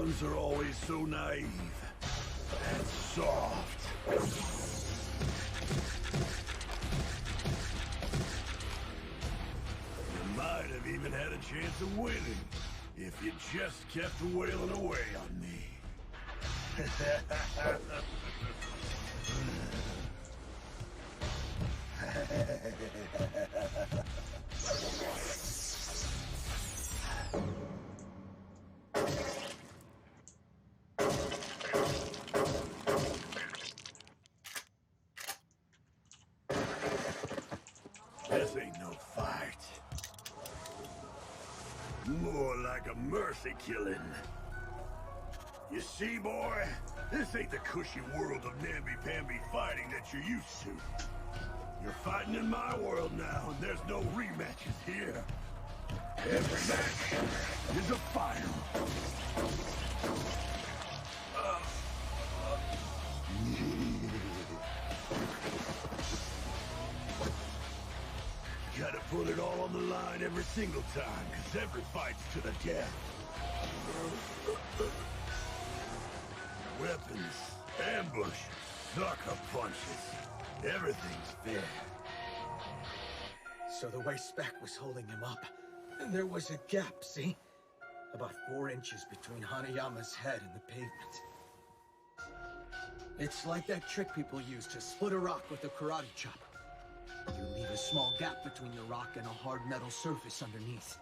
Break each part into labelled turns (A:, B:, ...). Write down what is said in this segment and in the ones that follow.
A: ones are always so naive and soft. You might have even had a chance of winning if you just kept wailing away on me. This ain't no fight. More like a mercy killing. You see, boy? This ain't the cushy world of namby-pamby fighting that you're used to. You're fighting in my world now, and there's no rematches here. Every match is a final. Gotta put it all on the line every single time, because every fight's to the death. Weapons, ambush, sucker punches. Everything's fair.
B: So the way Spec was holding him up, there was a gap, see? About 4 inches between Hanayama's head and the pavement. It's like that trick people use to split a rock with a karate chop. You leave a small gap between the rock and a hard metal surface underneath.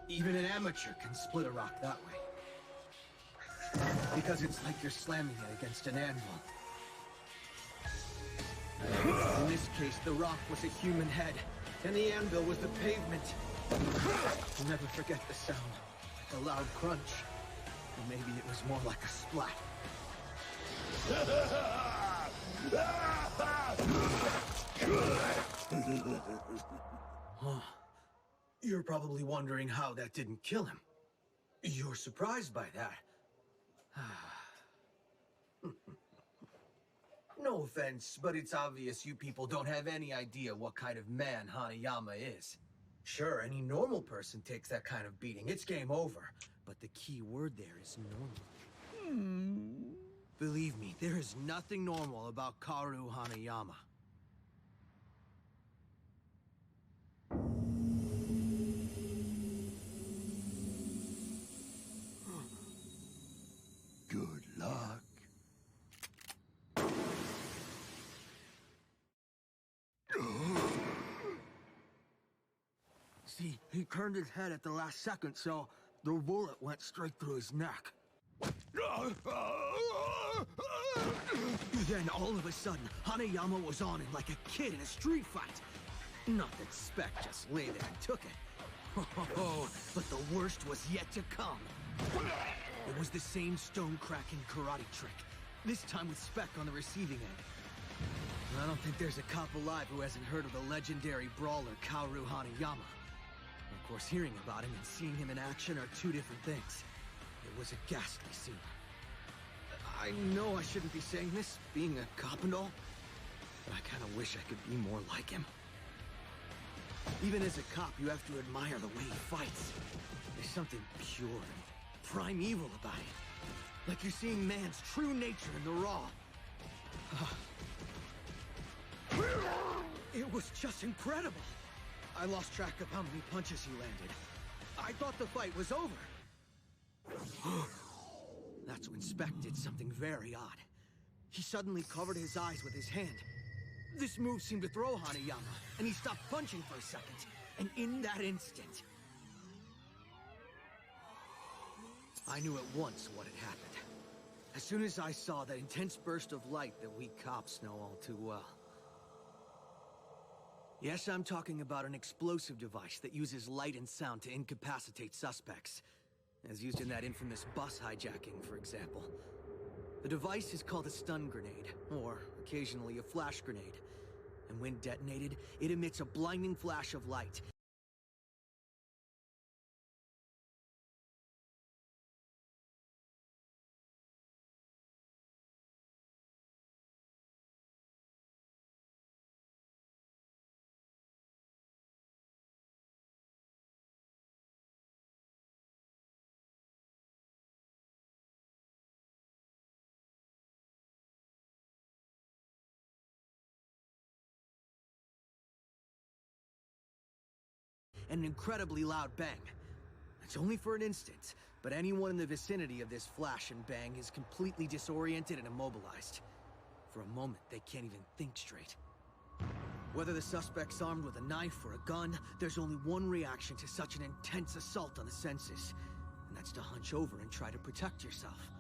B: Even an amateur can split a rock that way. Because it's like you're slamming it against an anvil. In this case, the rock was a human head, and the anvil was the pavement. I'll never forget the sound. Like a loud crunch. Or maybe it was more like a splat. Huh. You're probably wondering how that didn't kill him. You're surprised by that. No offense, but it's obvious you people don't have any idea what kind of man Hanayama is. Sure, any normal person takes that kind of beating. It's game over. But the key word there is normal. Believe me, there is nothing normal about Kaoru Hanayama.
A: Good luck.
B: See, he turned his head at the last second, so the bullet went straight through his neck. Then, all of a sudden, Hanayama was on him like a kid in a street fight. Not that Spec just lay there and took it. But the worst was yet to come. It was the same stone-cracking karate trick, this time with Spec on the receiving end. I don't think there's a cop alive who hasn't heard of the legendary brawler Kaoru Hanayama. Of course, hearing about him and seeing him in action are two different things. It was a ghastly scene. I know I shouldn't be saying this, being a cop and all, but I kind of wish I could be more like him. Even as a cop, you have to admire the way he fights. There's something pure and primeval about it. Like you're seeing man's true nature in the raw. It was just incredible. I lost track of how many punches he landed. I thought the fight was over. That's when Spec did something very odd. He suddenly covered his eyes with his hand. This move seemed to throw Hanayama, and he stopped punching for a second. And in that instant, I knew at once what had happened. As soon as I saw that intense burst of light that we cops know all too well. Yes, I'm talking about an explosive device that uses light and sound to incapacitate suspects, as used in that infamous bus hijacking, for example. The device is called a stun grenade, or occasionally a flash grenade. And when detonated, it emits a blinding flash of light, and an incredibly loud bang. It's only for an instant, but anyone in the vicinity of this flash and bang is completely disoriented and immobilized. For a moment, they can't even think straight. Whether the suspect's armed with a knife or a gun, there's only one reaction to such an intense assault on the senses, and that's to hunch over and try to protect yourself.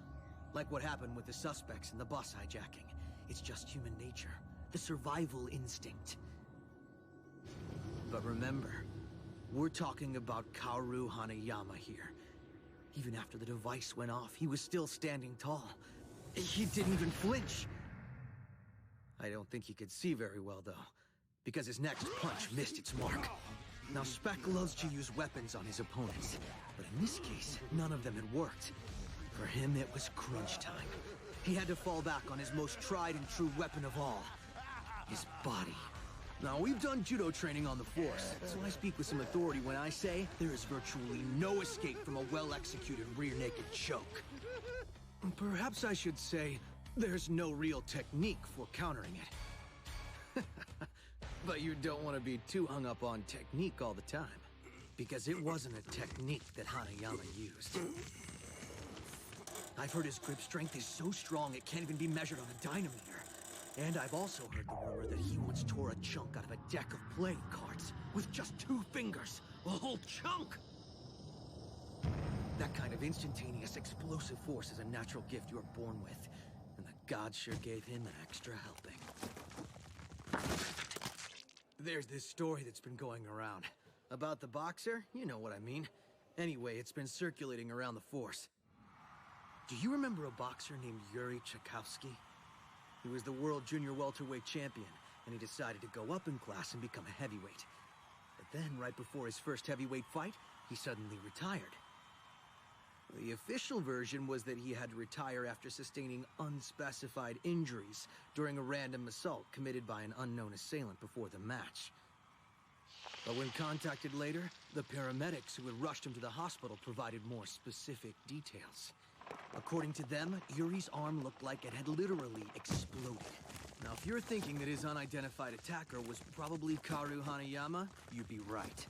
B: Like what happened with the suspects in the bus hijacking. It's just human nature, the survival instinct. But remember, we're talking about Kaoru Hanayama here. Even after the device went off, he was still standing tall. He didn't even flinch. I don't think he could see very well, though, because his next punch missed its mark. Now, Spec loves to use weapons on his opponents, but in this case, none of them had worked. For him, it was crunch time. He had to fall back on his most tried and true weapon of all, his body. Now, we've done judo training on the force, so I speak with some authority when I say there is virtually no escape from a well-executed rear-naked choke. Perhaps I should say, there's no real technique for countering it. But you don't want to be too hung up on technique all the time, because it wasn't a technique that Hanayama used. I've heard his grip strength is so strong it can't even be measured on a dynameter. And I've also heard the rumor that he once tore a chunk out of a deck of playing cards with just 2 fingers. A whole chunk! That kind of instantaneous, explosive force is a natural gift you are born with. And the gods sure gave him an extra helping. There's this story that's been going around. About the boxer? You know what I mean. Anyway, it's been circulating around the force. Do you remember a boxer named Yuri Tchaikovsky? He was the world junior welterweight champion, and he decided to go up in class and become a heavyweight. But then, right before his first heavyweight fight, he suddenly retired. The official version was that he had to retire after sustaining unspecified injuries during a random assault committed by an unknown assailant before the match. But when contacted later, the paramedics who had rushed him to the hospital provided more specific details. According to them, Yuri's arm looked like it had literally exploded. Now, if you're thinking that his unidentified attacker was probably Kaoru Hanayama, you'd be right.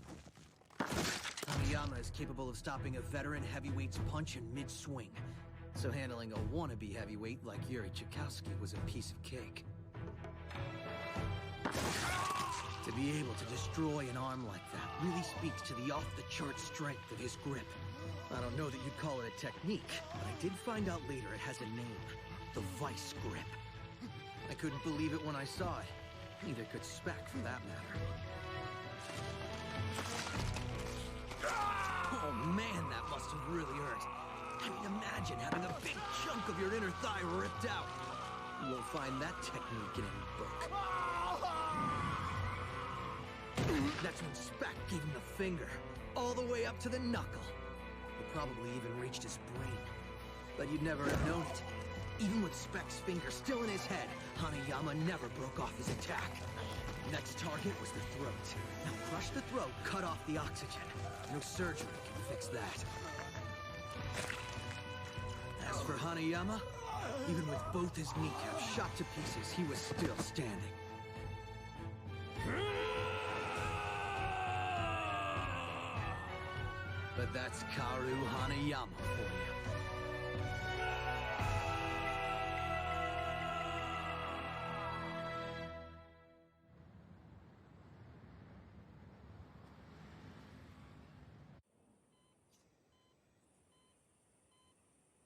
B: Hanayama is capable of stopping a veteran heavyweight's punch in mid-swing, so handling a wannabe heavyweight like Yuri Tchaikovsky was a piece of cake. To be able to destroy an arm like that really speaks to the off-the-chart strength of his grip. I don't know that you'd call it a technique, but I did find out later it has a name. The Vice Grip. I couldn't believe it when I saw it. Neither could Spec, for that matter. Oh man, that must have really hurt. I mean, imagine having a big chunk of your inner thigh ripped out. You won't find that technique in any book. That's when Spec gave him the finger, all the way up to the knuckle. It probably even reached his brain. But you'd never have known it. Even with Spec's finger still in his head, Hanayama never broke off his attack. Next target was the throat. Now crush the throat, cut off the oxygen. No surgery can fix that. As for Hanayama, even with both his kneecaps shot to pieces, he was still standing. But that's Kaoru Hanayama for you.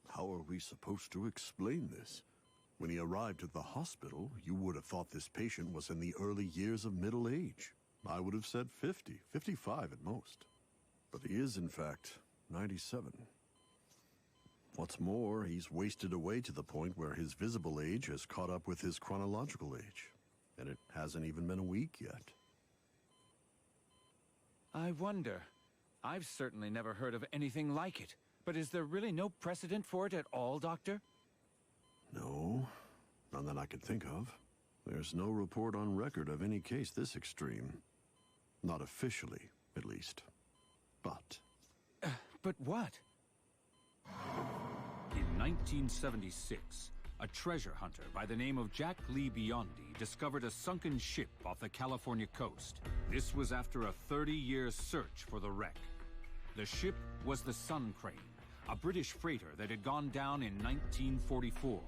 A: How are we supposed to explain this? When he arrived at the hospital, you would have thought this patient was in the early years of middle age. I would have said 50, 55 at most. But he is, in fact, 97. What's more, he's wasted away to the point where his visible age has caught up with his chronological age. And it hasn't even been a week yet.
C: I wonder. I've certainly never heard of anything like it. But is there really no precedent for it at all, Doctor?
A: No, none that I can think of. There's no report on record of any case this extreme. Not officially, at least.
C: But what?
D: In 1976,
C: a treasure hunter by the name of Jack Lee Biondi discovered a sunken ship off the California coast. This was after a 30-year search for the wreck. The ship was the Sun Crane, a British freighter that had gone down in 1944.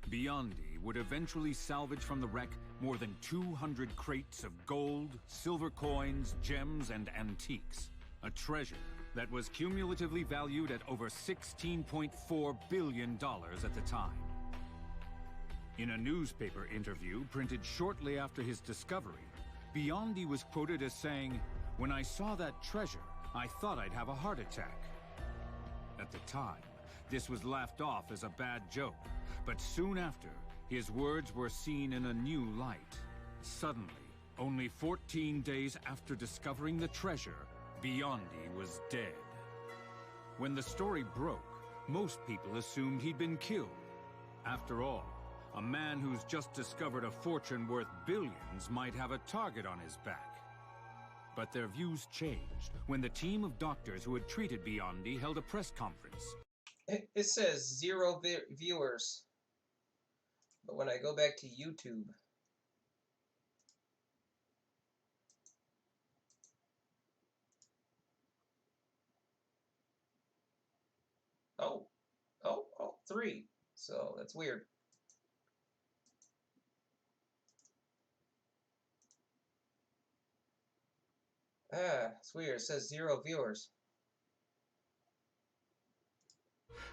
C: Biondi would eventually salvage from the wreck more than 200 crates of gold, silver coins, gems, and antiques. A treasure that was cumulatively valued at over $16.4 billion at the time. In a newspaper interview printed shortly after his discovery, Biondi was quoted as saying, "When I saw that treasure, I thought I'd have a heart attack." At the time, this was laughed off as a bad joke, but soon after, his words were seen in a new light. Suddenly, only 14 days after discovering the treasure, Biondi was dead. When the story broke, most people assumed he'd been killed. After all, a man who's just discovered a fortune worth billions might have a target on his back. But their views changed when the team of doctors who had treated Biondi held a press conference.
D: It says 0 viewers. But when I go back to YouTube, oh, 3. So that's weird. It's weird. It says 0 viewers.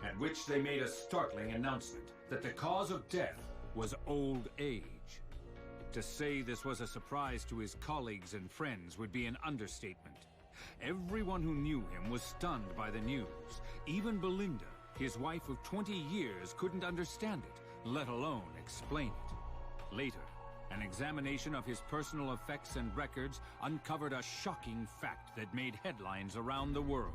C: At which they made a startling announcement that the cause of death was old age. To say this was a surprise to his colleagues and friends would be an understatement. Everyone who knew him was stunned by the news. Even Belinda, his wife of 20 years, couldn't understand it, let alone explain it. Later, an examination of his personal effects and records uncovered a shocking fact that made headlines around the world.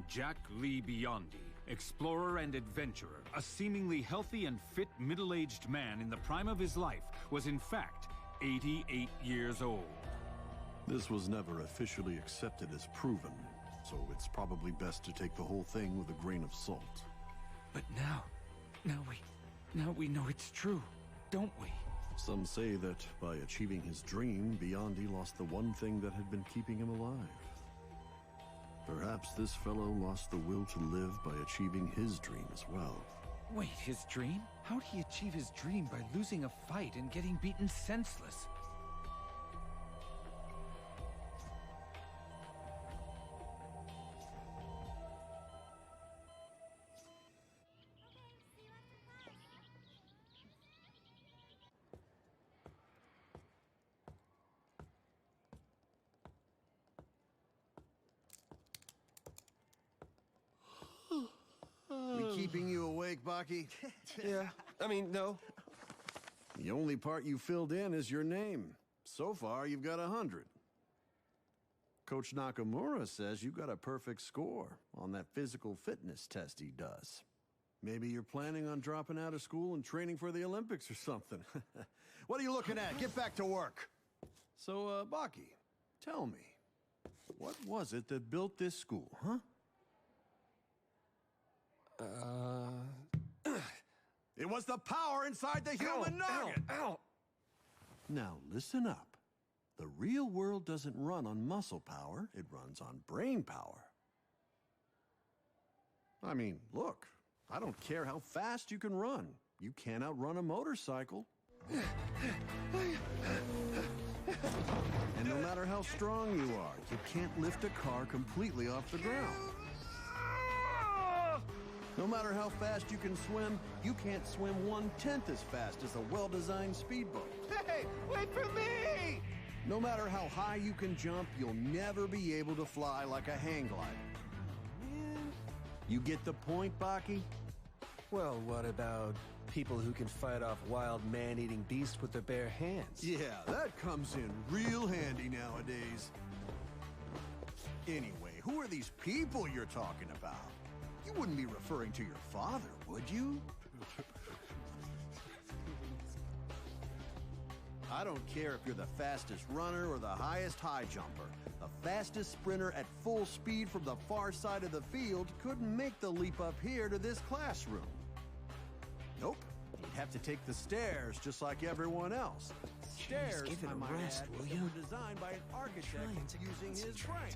C: Jack Lee Biondi, explorer and adventurer, a seemingly healthy and fit middle-aged man in the prime of his life, was in fact 88 years old.
E: This was never officially accepted as proven, so it's probably best to take the whole thing with a grain of salt.
C: But now we know it's true, don't we?
E: Some say that by achieving his dream, Biondi lost the one thing that had been keeping him alive. Perhaps this fellow lost the will to live by achieving his dream as well.
C: Wait, his dream? How'd he achieve his dream by losing a fight and getting beaten senseless?
E: Keeping you awake, Baki?
F: Yeah, I mean, no.
E: The only part you filled in is your name. So far, you've got 100. Coach Nakamura says you got a perfect score on that physical fitness test he does. Maybe you're planning on dropping out of school and training for the Olympics or something. What are you looking at? Get back to work. So, Baki, tell me, what was it that built this school, huh? It was the power inside the human nugget!
F: Ow!
E: Now, listen up. The real world doesn't run on muscle power, it runs on brain power. I mean, look, I don't care how fast you can run. You can't outrun a motorcycle. And no matter how strong you are, you can't lift a car completely off the ground. No matter how fast you can swim, you can't swim 1/10 as fast as a well-designed speedboat.
F: Hey, wait for me!
E: No matter how high you can jump, you'll never be able to fly like a hang glider. You get the point, Baki?
F: Well, what about people who can fight off wild man-eating beasts with their bare hands?
E: Yeah, that comes in real handy nowadays. Anyway, who are these people you're talking about? You wouldn't be referring to your father, would you? I don't care if you're the fastest runner or the highest high jumper. The fastest sprinter at full speed from the far side of the field couldn't make the leap up here to this classroom. Nope, got to take the stairs just like everyone else. Stairs,
B: give it
E: I
B: a
E: might
B: rest,
E: add,
B: will
E: that
B: ya?
E: were designed by an architect
B: trying to
E: using his
B: concentrate.
E: brain.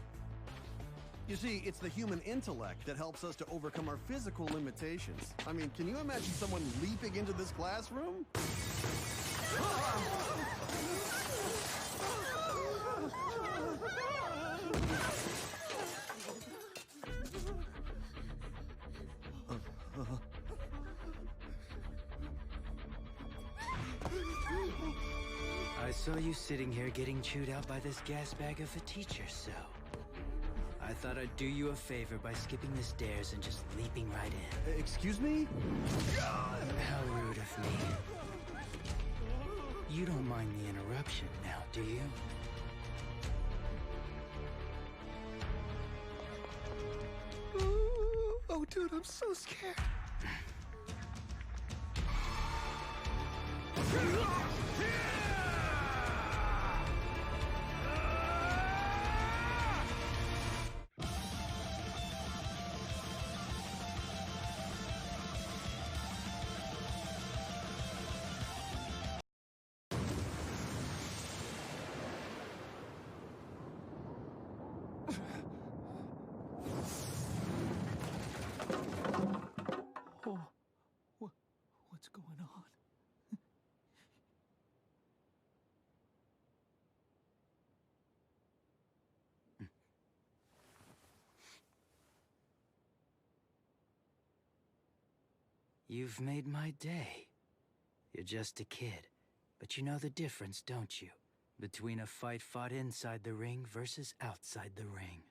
E: You see, it's the human intellect that helps us to overcome our physical limitations. I mean, can you imagine someone leaping into this classroom?
G: I saw you sitting here getting chewed out by this gas bag of a teacher, so I thought I'd do you a favor by skipping the stairs and just leaping right in.
E: Excuse me?
G: How rude of me. You don't mind the interruption now, do you?
F: Oh, dude, I'm so scared.
B: What's going on?
G: You've made my day. You're just a kid, but you know the difference, don't you? Between a fight fought inside the ring versus outside the ring.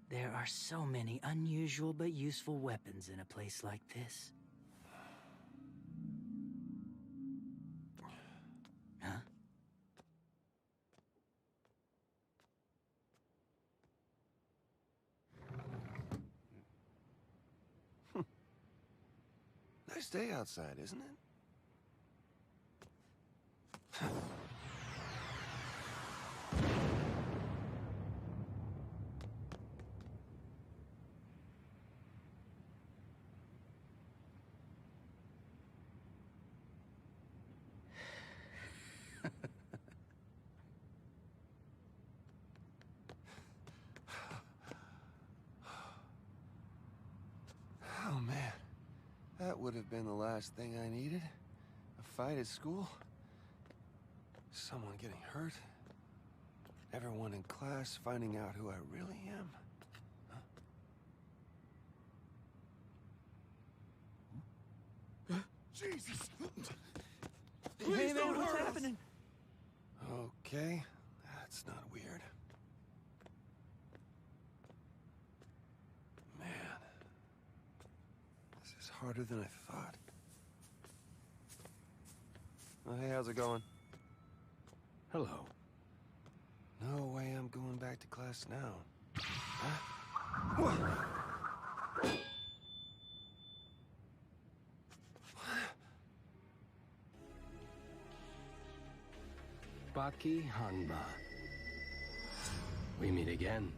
G: There are so many unusual but useful weapons in a place like this. Huh?
F: Nice day outside, isn't it? Oh, man. That would have been the last thing I needed. A fight at school. Someone getting hurt. Everyone in class finding out who I really am.
A: Jesus!
B: Hey, man, what's happening?
F: Okay, that's not weird. Man, this is harder than I thought. Oh, hey, how's it going?
C: Hello.
F: No way I'm going back to class now. Huh? What?
H: Baki Hanma. We meet again.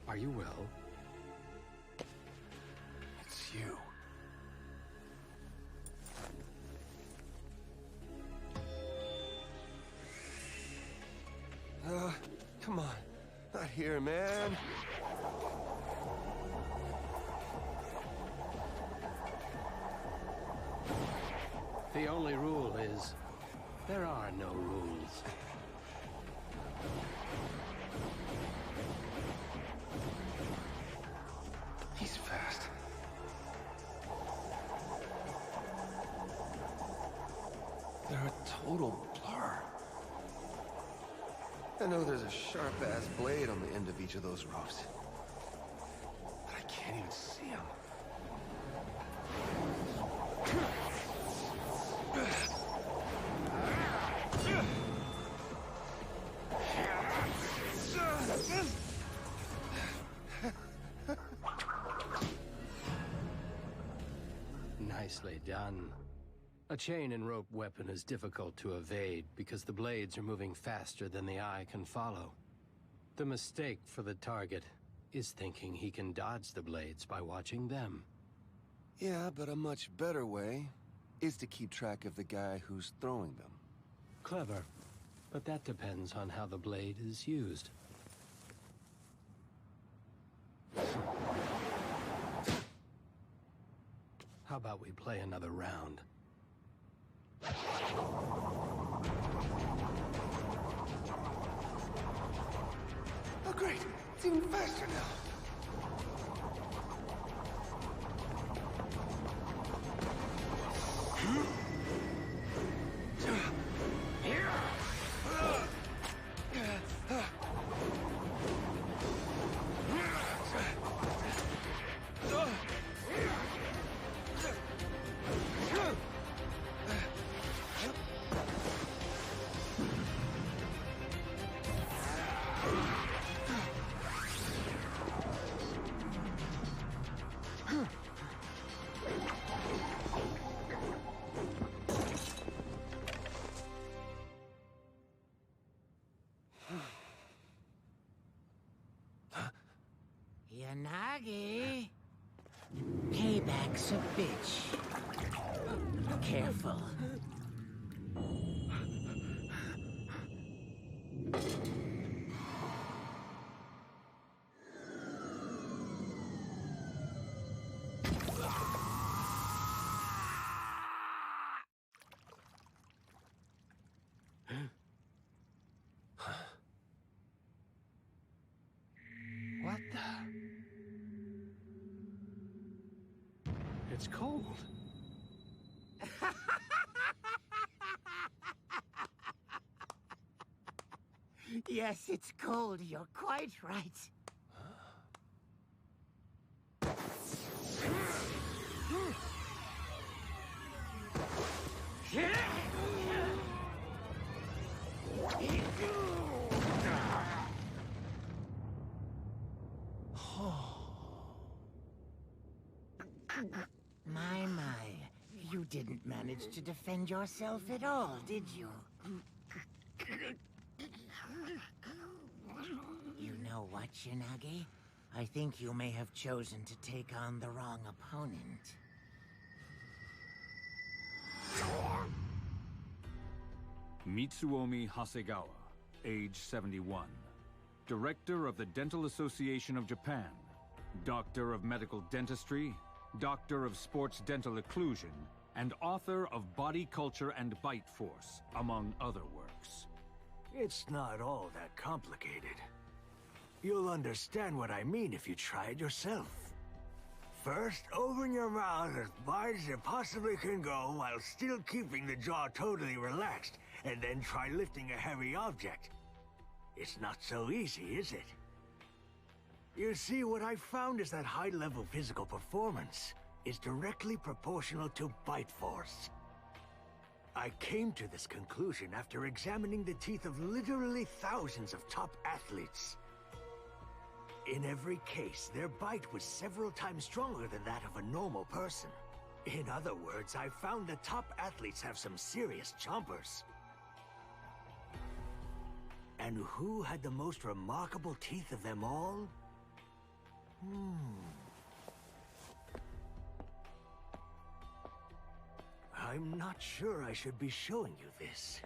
H: Are you well?
F: It's you. Come on. Not here, man.
H: The only rule is, there are no rules.
F: He's fast. They're a total blur. I know there's a sharp-ass blade on the end of each of those ropes. But I can't even see him.
H: Nicely done. A chain and rope weapon is difficult to evade because the blades are moving faster than the eye can follow. The mistake for the target is thinking he can dodge the blades by watching them.
F: Yeah, but a much better way is to keep track of the guy who's throwing them.
H: Clever, but that depends on how the blade is used. How about we play another round?
F: Oh great! It's even faster now!
I: Yanagi. Payback's a bitch. Careful.
H: What the? It's cold.
I: Yes, it's cold. You're quite right. My. You didn't manage to defend yourself at all, did you? You know what, Shinagi? I think you may have chosen to take on the wrong opponent.
C: Mitsuomi Hasegawa, age 71. Director of the Dental Association of Japan. Doctor of Medical Dentistry. Doctor of Sports Dental Occlusion. And author of Body Culture and Bite Force, among other works.
J: It's not all that complicated. You'll understand what I mean if you try it yourself. First, open your mouth as wide as you possibly can go while still keeping the jaw totally relaxed, and then try lifting a heavy object. It's not so easy, is it? You see, what I found is that high-level physical performance is directly proportional to bite force. I came to this conclusion after examining the teeth of literally thousands of top athletes. In every case, their bite was several times stronger than that of a normal person. In other words, I found the top athletes have some serious chompers. And who had the most remarkable teeth of them all? I'm not sure I should be showing you this.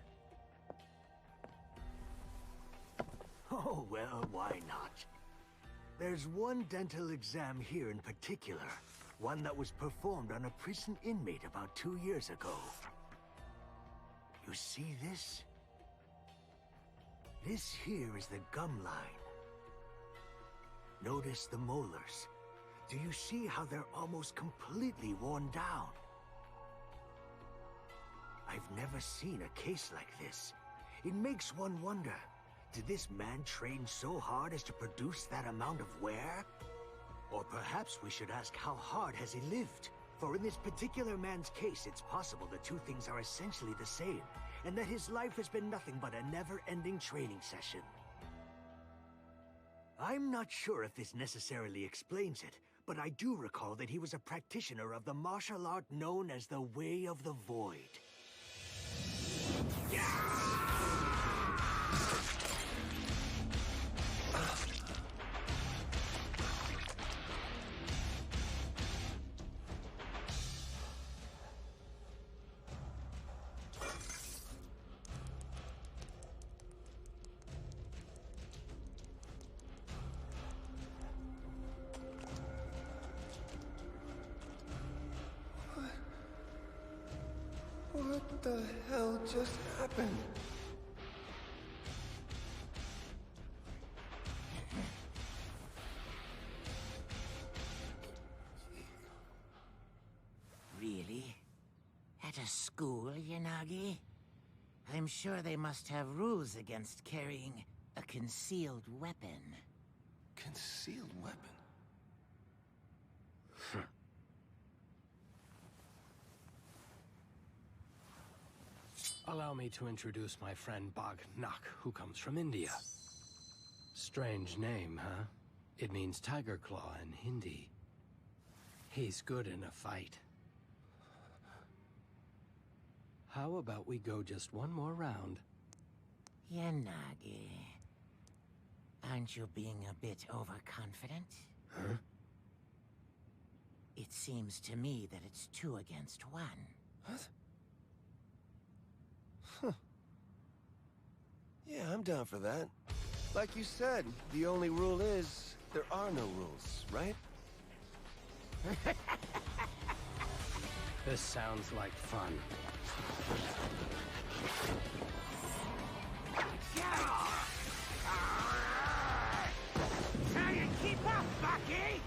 J: Oh, well, why not? There's one dental exam here in particular, one that was performed on a prison inmate about 2 years ago. You see this? This here is the gum line. Notice the molars. Do you see how they're almost completely worn down? I've never seen a case like this. It makes one wonder, did this man train so hard as to produce that amount of wear? Or perhaps we should ask, how hard has he lived? For in this particular man's case, it's possible the two things are essentially the same, and that his life has been nothing but a never-ending training session. I'm not sure if this necessarily explains it, but I do recall that he was a practitioner of the martial art known as the Way of the Void.
F: What the hell just happened?
I: Really? At a school, Yanagi? I'm sure they must have rules against carrying a concealed weapon.
F: Concealed weapon?
H: Allow me to introduce my friend Bog Nak, who comes from India. Strange name, huh? It means tiger claw in Hindi. He's good in a fight. How about we go just one more round?
I: Yanagi, aren't you being a bit overconfident?
H: Huh?
I: It seems to me that it's 2 against 1.
F: What? Huh. Yeah, I'm down for that. Like you said, the only rule is there are no rules, right?
H: This sounds like fun.
I: Try and keep up, Bucky!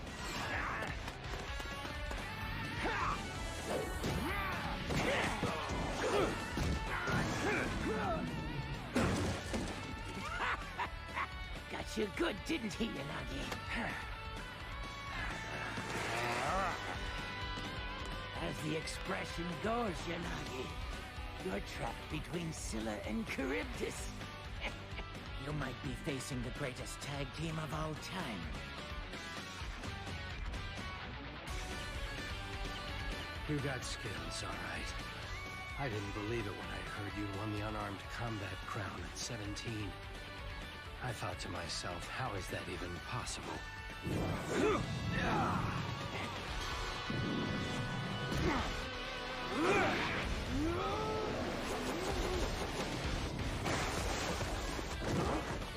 I: Got you good, didn't he, Yanagi? As the expression goes, Yanagi, you're trapped between Scylla and Charybdis. You might be facing the greatest tag team of all time.
H: You got skills, all right. I didn't believe it when I heard you won the unarmed combat crown at 17. I thought to myself, how is that even possible?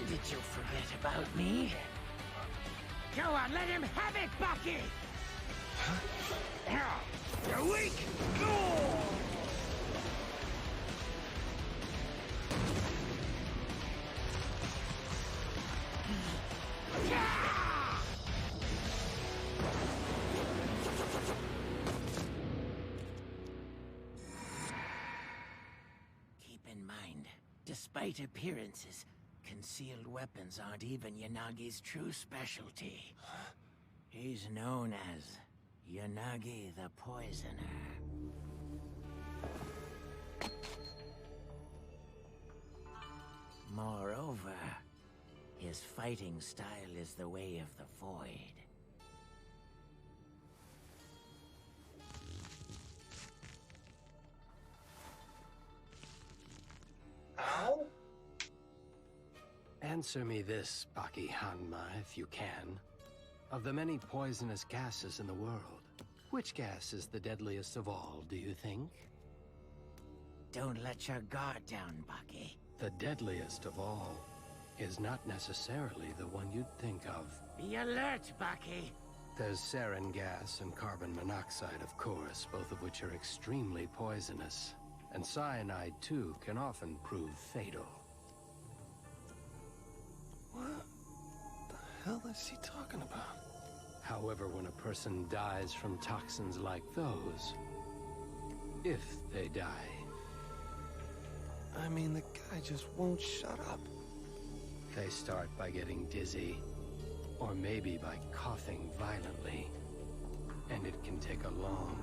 I: Did you forget about me? Go on, let him have it, Bucky! You're weak! Keep in mind, despite appearances, concealed weapons aren't even Yanagi's true specialty. He's known as Yanagi the Poisoner. Moreover, his fighting style is the way of the void.
D: Ow?
H: Answer me this, Baki Hanma, if you can. Of the many poisonous gases in the world, which gas is the deadliest of all, do you think?
I: Don't let your guard down, Bucky.
H: The deadliest of all is not necessarily the one you'd think of.
I: Be alert, Bucky.
H: There's sarin gas and carbon monoxide, of course, both of which are extremely poisonous. And cyanide, too, can often prove fatal.
F: What the hell is he talking about?
H: However, when a person dies from toxins like those, if they die...
F: I mean, the guy just won't shut up.
H: They start by getting dizzy, or maybe by coughing violently. And it can take a long,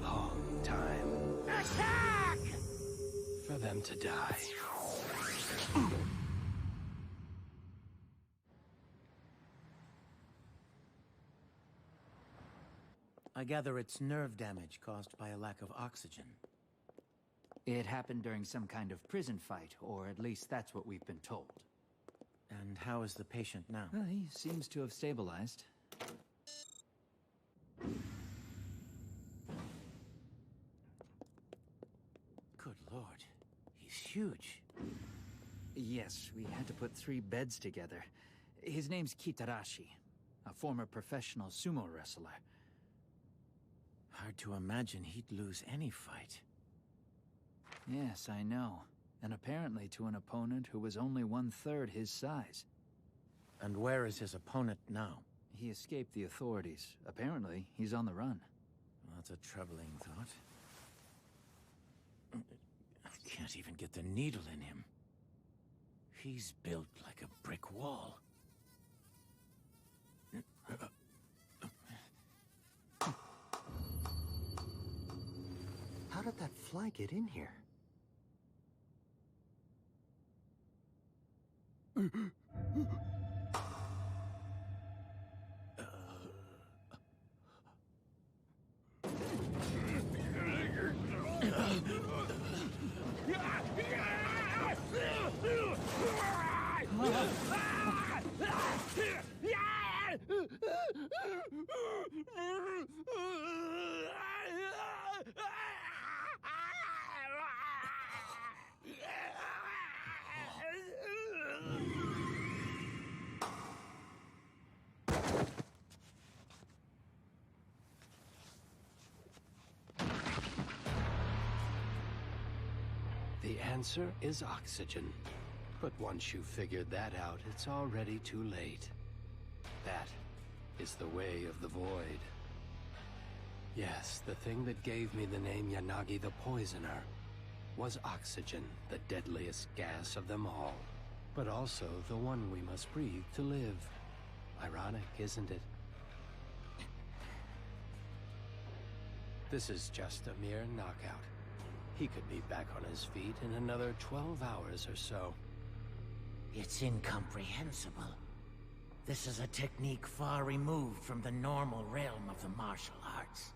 H: long time
I: Attack!
H: for them to die.
I: I gather it's nerve damage caused by a lack of oxygen.
G: It happened during some kind of prison fight, or at least that's what we've been told.
I: And how is the patient now?
G: Well, he seems to have stabilized.
I: Good Lord, he's huge.
G: Yes, we had to put 3 beds together. His name's Kitarashi, a former professional sumo wrestler.
I: Hard to imagine he'd lose any fight.
G: Yes, I know. And apparently to an opponent who was only 1/3 his size.
I: And where is his opponent now?
G: He escaped the authorities. Apparently, he's on the run.
I: Well, that's a troubling thought. I can't even get the needle in him. He's built like a brick wall.
F: How did that fly get in here?
H: The answer is oxygen. But once you've figured that out, it's already too late. That is the way of the void. Yes, the thing that gave me the name Yanagi the Poisoner was oxygen, the deadliest gas of them all. But also the one we must breathe to live. Ironic, isn't it? This is just a mere knockout. He could be back on his feet in another 12 hours or so.
I: It's incomprehensible. This is a technique far removed from the normal realm of the martial arts.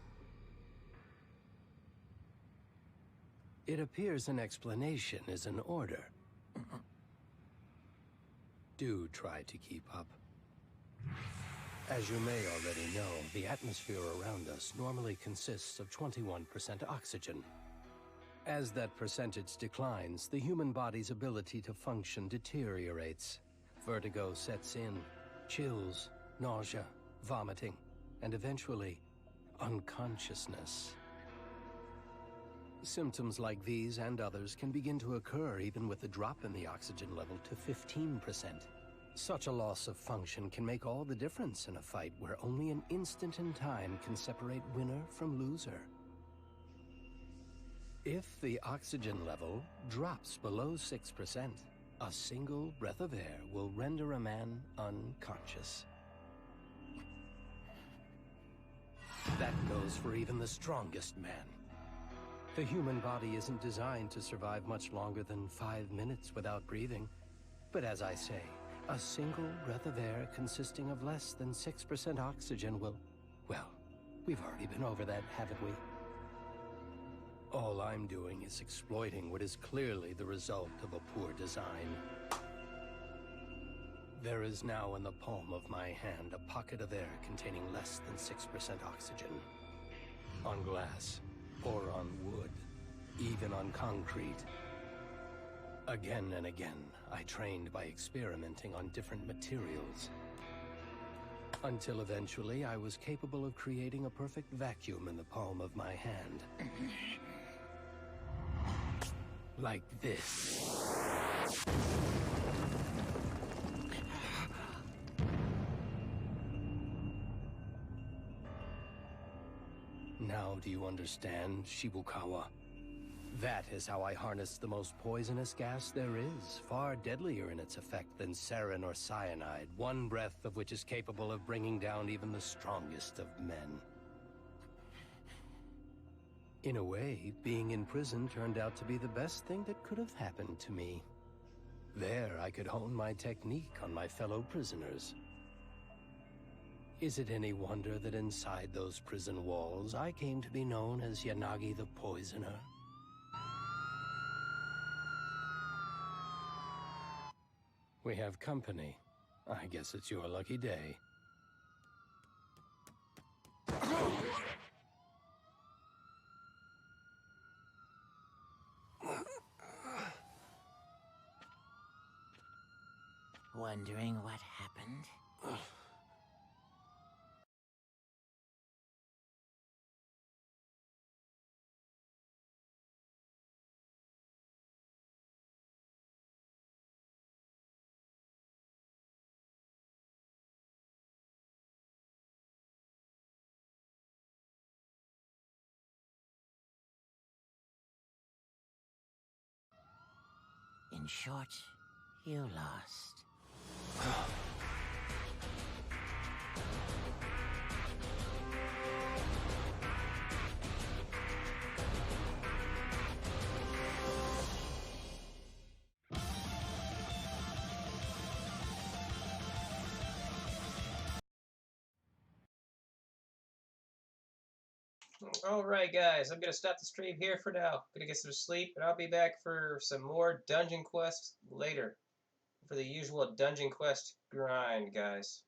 H: It appears an explanation is in order. Do try to keep up. As you may already know, the atmosphere around us normally consists of 21% oxygen. As that percentage declines, the human body's ability to function deteriorates. Vertigo sets in, chills, nausea, vomiting, and eventually, unconsciousness. Symptoms like these and others can begin to occur even with a drop in the oxygen level to 15%. Such a loss of function can make all the difference in a fight where only an instant in time can separate winner from loser. If the oxygen level drops below 6%, a single breath of air will render a man unconscious. That goes for even the strongest man. The human body isn't designed to survive much longer than 5 minutes without breathing. But as I say, a single breath of air consisting of less than 6% oxygen will... Well, we've already been over that, haven't we? All I'm doing is exploiting what is clearly the result of a poor design. There is now in the palm of my hand a pocket of air containing less than 6% oxygen. On glass, or on wood, even on concrete. Again and again, I trained by experimenting on different materials. Until eventually I was capable of creating a perfect vacuum in the palm of my hand. Like this. Now do you understand, Shibukawa? That is how I harnessed the most poisonous gas there is, far deadlier in its effect than sarin or cyanide, one breath of which is capable of bringing down even the strongest of men. In a way, being in prison turned out to be the best thing that could have happened to me. There, I could hone my technique on my fellow prisoners. Is it any wonder that inside those prison walls, I came to be known as Yanagi the Poisoner? We have company. I guess it's your lucky day.
I: Wondering what happened? In short, you lost.
D: Alright guys, I'm gonna stop the stream here for now. I'm gonna get some sleep, and I'll be back for some more dungeon quests later. For the usual dungeon quest grind, guys.